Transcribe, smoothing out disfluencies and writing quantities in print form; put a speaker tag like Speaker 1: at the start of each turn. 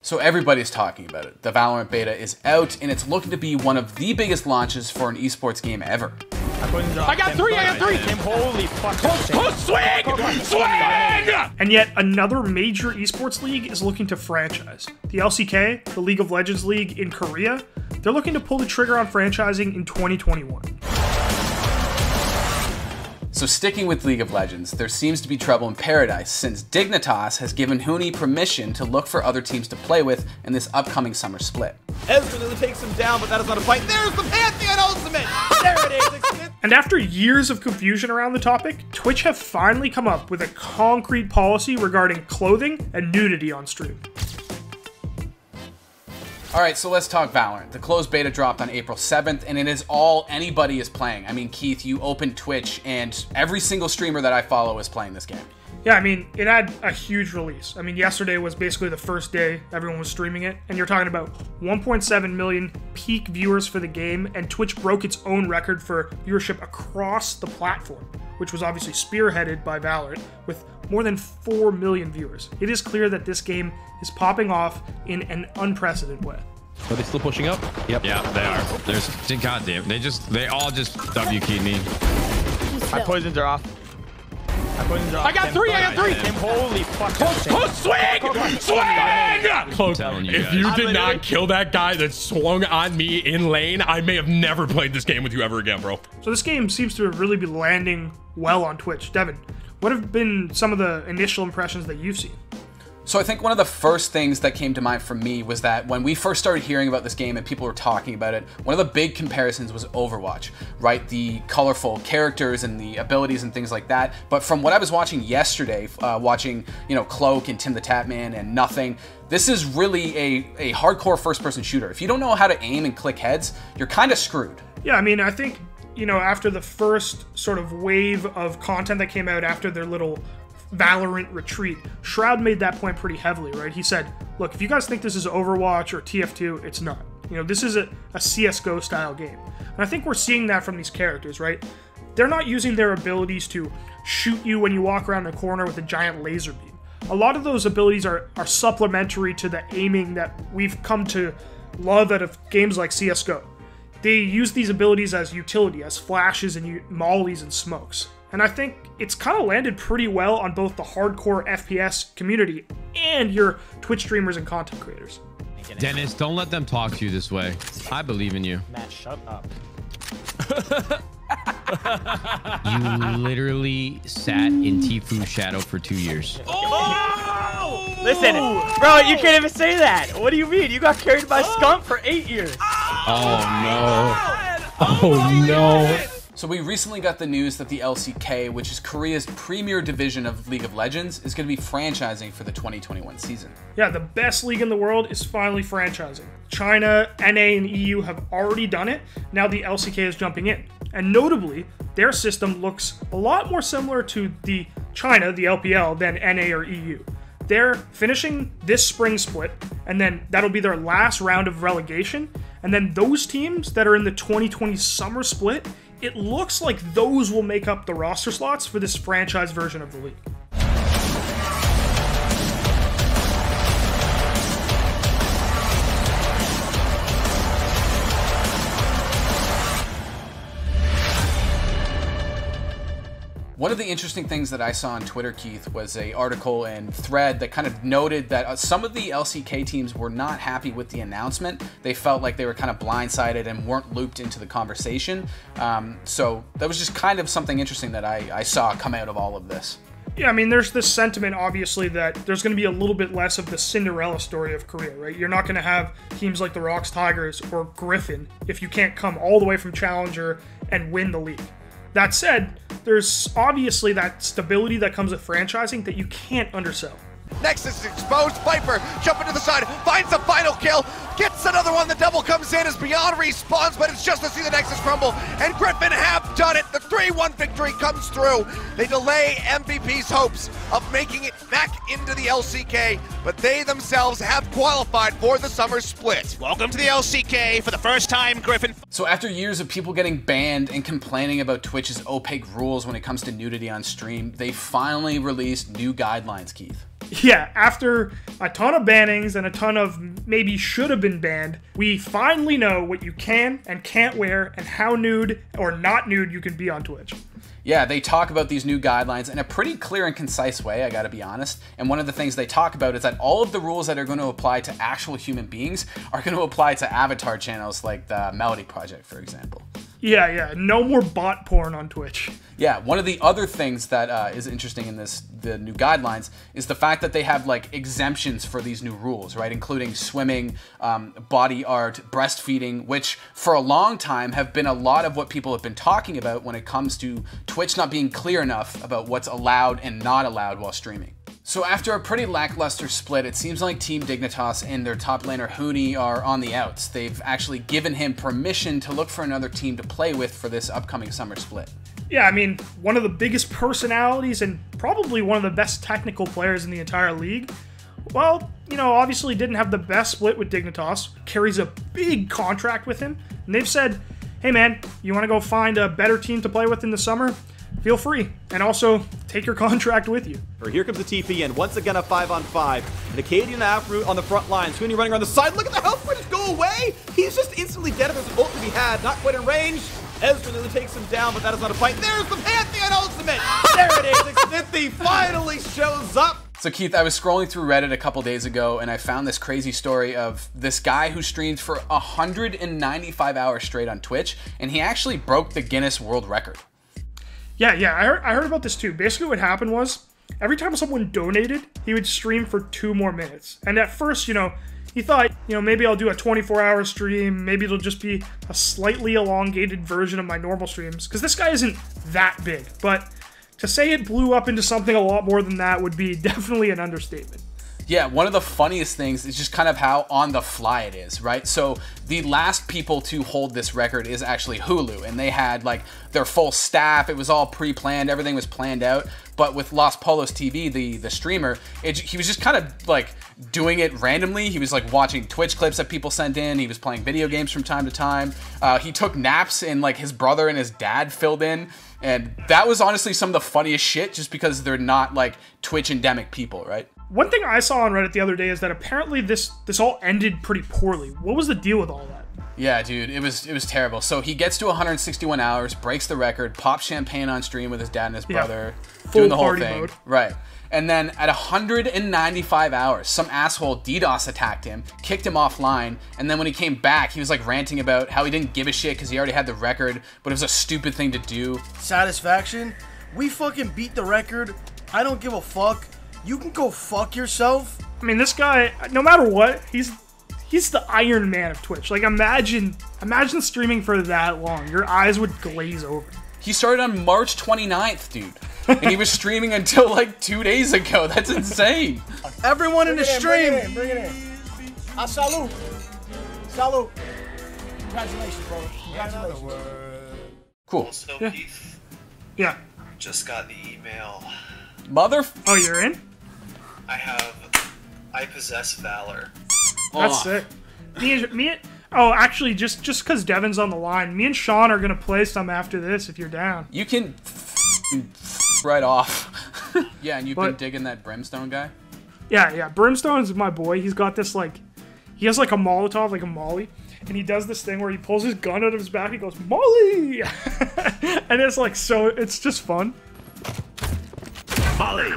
Speaker 1: So everybody's talking about it. The Valorant beta is out, and it's looking to be one of the biggest launches for an esports game ever.
Speaker 2: I got three! Holy fuck. Close swing! Swing!
Speaker 3: And yet another major esports league is looking to franchise. The LCK, the League of Legends League in Korea, they're looking to pull the trigger on franchising in 2021.
Speaker 1: So sticking with League of Legends, there seems to be trouble in paradise since Dignitas has given Huni permission to look for other teams to play with in this upcoming summer split.
Speaker 2: Ezreal nearly takes him down, but that is not a fight. There's the Pantheon ultimate! There it is!
Speaker 3: And after years of confusion around the topic, Twitch have finally come up with a concrete policy regarding clothing and nudity on stream.
Speaker 1: Alright, so let's talk Valorant. The closed beta dropped on April 7th, and it is all anybody is playing. I mean, Keith, you open Twitch, and every single streamer that I follow is playing this game.
Speaker 3: Yeah, I mean, it had a huge release. I mean, yesterday was basically the first day everyone was streaming it, and you're talking about 1.7 million peak viewers for the game, and Twitch broke its own record for viewership across the platform, which was obviously spearheaded by Valorant, with more than 4 million viewers. It is clear that this game is popping off in an unprecedented way.
Speaker 4: Are they still pushing up? Yep.
Speaker 5: Yeah, they are. There's goddamn. They all just W keyed me.
Speaker 2: My poisons are off. I got three! Holy fuck. Close swing! Swing!
Speaker 6: If you did not kill that guy that swung on me in lane, I may have never played this game with you ever again, bro.
Speaker 3: So this game seems to really be landing well on Twitch. Devin, what have been some of the initial impressions that you've seen?
Speaker 1: So I think one of the first things that came to mind for me was that when we first started hearing about this game and people were talking about it, one of the big comparisons was Overwatch, right? The colorful characters and the abilities and things like that. But from what I was watching yesterday, watching, Cloak and Tim the Tatman and Nothing, this is really a hardcore first-person shooter. If you don't know how to aim and click heads, you're kind of screwed.
Speaker 3: Yeah, I mean, I think, after the first sort of wave of content that came out after their little Valorant retreat, Shroud made that point pretty heavily, right? He said, look, if you guys think this is Overwatch or TF2, it's not. This is a CSGO style game. And I think we're seeing that from these characters, right? They're not using their abilities to shoot you when you walk around the corner with a giant laser beam. A lot of those abilities are supplementary to the aiming that we've come to love out of games like CSGO. They use these abilities as utility, as flashes and mollies and smokes. And I think it's kind of landed pretty well on both the hardcore FPS community and your Twitch streamers and content creators.
Speaker 5: Dennis, don't let them talk to you this way. I believe in you.
Speaker 2: Matt, shut up.
Speaker 5: You literally sat in Tfue's shadow for 2 years.
Speaker 2: Oh! Listen, bro, you can't even say that. What do you mean? You got carried by Skunk for 8 years.
Speaker 5: Oh no. Oh no.
Speaker 1: So we recently got the news that the LCK, which is Korea's premier division of League of Legends, is going to be franchising for the 2021 season.
Speaker 3: Yeah, the best league in the world is finally franchising. China, NA, and EU have already done it. Now the LCK is jumping in. And notably, their system looks a lot more similar to the China, the LPL, than NA or EU. They're finishing this spring split, and then that'll be their last round of relegation. And then those teams that are in the 2020 summer split, it looks like those will make up the roster slots for this franchise version of the league.
Speaker 1: One of the interesting things that I saw on Twitter, Keith, was an article and thread that kind of noted that some of the LCK teams were not happy with the announcement. They felt like they were kind of blindsided and weren't looped into the conversation. So that was just kind of something interesting that I saw come out of all of this.
Speaker 3: Yeah, I mean, there's this sentiment, obviously, that there's going to be a little bit less of the Cinderella story of Korea, right? You're not going to have teams like the Rocks Tigers or Griffin if you can't come all the way from Challenger and win the league. That said, there's obviously that stability that comes with franchising that you can't undersell.
Speaker 7: Nexus is exposed. Viper jumping to the side, finds the final kill, gets another one. The double comes in as Beyond respawns, but it's just to see the Nexus crumble. And Griffin have done it. The 3-1 victory comes through. They delay MVP's hopes of making it back into the LCK, but they themselves have qualified for the summer split.
Speaker 8: Welcome to the LCK for the first time, Griffin.
Speaker 1: So after years of people getting banned and complaining about Twitch's opaque rules when it comes to nudity on stream, they finally released new guidelines, Keith.
Speaker 3: Yeah, after a ton of bannings and a ton of maybe should have been banned, we finally know what you can and can't wear and how nude or not nude you can be on Twitch.
Speaker 1: Yeah, they talk about these new guidelines in a pretty clear and concise way, I gotta be honest. And one of the things they talk about is that all of the rules that are going to apply to actual human beings are going to apply to avatar channels like the Melody Project, for example.
Speaker 3: Yeah, no more bot porn on Twitch.
Speaker 1: Yeah, one of the other things that is interesting in the new guidelines is the fact that they have like exemptions for these new rules, right? Including swimming, body art, breastfeeding, which for a long time have been a lot of what people have been talking about when it comes to Twitch not being clear enough about what's allowed and not allowed while streaming. So after a pretty lackluster split, it seems like Team Dignitas and their top laner Huni are on the outs. They've actually given him permission to look for another team to play with for this upcoming summer split.
Speaker 3: Yeah, I mean, one of the biggest personalities and probably one of the best technical players in the entire league, well, you know, obviously didn't have the best split with Dignitas, carries a big contract with him, and they've said, hey man, you want to go find a better team to play with in the summer? Feel free, and also take your contract with you.
Speaker 9: Here comes the TP, and once again a 5-on-5. An Acadian Afroot on the front line. Sweeney running around the side. Look at the health bar just go away. He's just instantly dead if there's an ult to be had. Not quite in range. Ezra nearly takes him down, but that is not a fight. There's the Pantheon ultimate. There it is. Xmithie finally shows up.
Speaker 1: So Keith, I was scrolling through Reddit a couple days ago and I found this crazy story of this guy who streamed for 195 hours straight on Twitch, and he actually broke the Guinness World Record.
Speaker 3: Yeah, I heard about this too. Basically what happened was, every time someone donated, he would stream for 2 more minutes. And at first, you know, he thought, you know, maybe I'll do a 24-hour stream, maybe it'll just be a slightly elongated version of my normal streams, because this guy isn't that big. But to say it blew up into something a lot more than that would be definitely an understatement.
Speaker 1: Yeah, one of the funniest things is just kind of how on the fly it is, right? So the last people to hold this record is actually Hulu, and they had like their full staff. It was all pre-planned, everything was planned out. But with Los Polos TV, the streamer, he was just kind of like doing it randomly. He was like watching Twitch clips that people sent in. He was playing video games from time to time. He took naps, and like his brother and his dad filled in. And that was honestly some of the funniest shit, just because they're not like Twitch endemic people, right?
Speaker 3: One thing I saw on Reddit the other day is that apparently this all ended pretty poorly. What was the deal with all that?
Speaker 1: Yeah, dude, it was terrible. So he gets to 161 hours, breaks the record, pops champagne on stream with his dad and his brother, doing the whole thing. Mode. Right. And then at 195 hours, some asshole DDoS attacked him, kicked him offline, and then when he came back, he was like ranting about how he didn't give a shit because he already had the record, but it was a stupid thing to do.
Speaker 10: Satisfaction? We fucking beat the record. I don't give a fuck. You can go fuck yourself.
Speaker 3: I mean, this guy, no matter what, he's the Iron Man of Twitch. Like, imagine streaming for that long. Your eyes would glaze over.
Speaker 1: He started on March 29th, dude. And he was streaming until like 2 days ago. That's insane.
Speaker 10: Everyone in the stream.
Speaker 11: Bring it in. Salute. Salute. Congratulations, bro. Congratulations.
Speaker 1: Cool.
Speaker 12: Also,
Speaker 3: Yeah.
Speaker 12: Keith,
Speaker 3: Yeah.
Speaker 12: just got the email.
Speaker 3: Oh, you're in?
Speaker 12: I possess Valor.
Speaker 3: That's sick. Actually, just because Devin's on the line, me and Sean are gonna play some after this if you're down.
Speaker 1: You can right off. Yeah, and you've been digging that Brimstone guy?
Speaker 3: Yeah. Brimstone's my boy. He's got this he has like a Molotov, like a Molly, and he does this thing where he pulls his gun out of his back. He goes Molly, and it's like it's just fun.
Speaker 13: Molly.